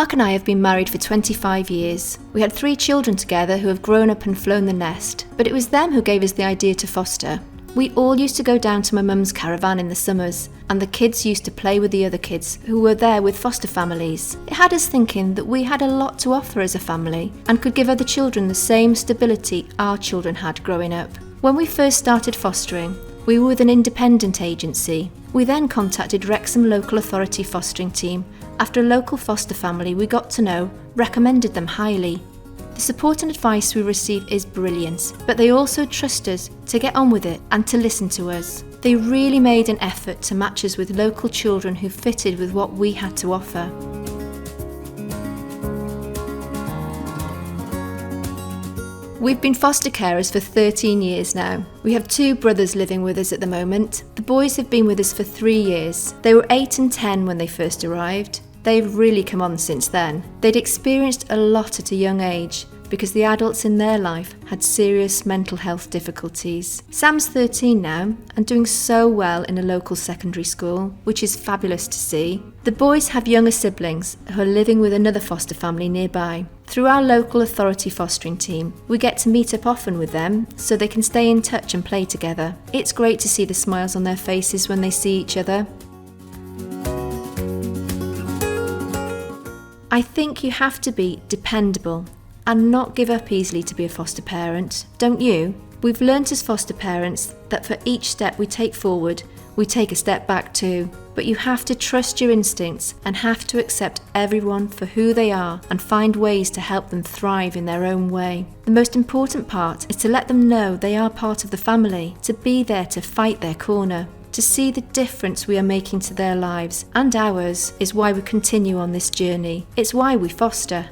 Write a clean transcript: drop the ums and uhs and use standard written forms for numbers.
Mark and I have been married for 25 years. We had 3 children together who have grown up and flown the nest, but it was them who gave us the idea to foster. We all used to go down to my mum's caravan in the summers, and the kids used to play with the other kids who were there with foster families. It had us thinking that we had a lot to offer as a family and could give other children the same stability our children had growing up. When we first started fostering, we were with an independent agency. We then contacted Wrexham Local Authority fostering team after a local foster family we got to know recommended them highly. The support and advice we receive is brilliant, but they also trust us to get on with it and to listen to us. They really made an effort to match us with local children who fitted with what we had to offer. We've been foster carers for 13 years now. We have 2 brothers living with us at the moment. The boys have been with us for 3 years. They were 8 and 10 when they first arrived. They've really come on since then. They'd experienced a lot at a young age because the adults in their life had serious mental health difficulties. Sam's 13 now and doing so well in a local secondary school, which is fabulous to see. The boys have younger siblings who are living with another foster family nearby. Through our local authority fostering team, we get to meet up often with them so they can stay in touch and play together. It's great to see the smiles on their faces when they see each other. I think you have to be dependable and not give up easily to be a foster parent, don't you? We've learnt as foster parents that for each step we take forward, we take a step back too. But you have to trust your instincts and have to accept everyone for who they are and find ways to help them thrive in their own way. The most important part is to let them know they are part of the family, to be there to fight their corner. To see the difference we are making to their lives and ours is why we continue on this journey. It's why we foster.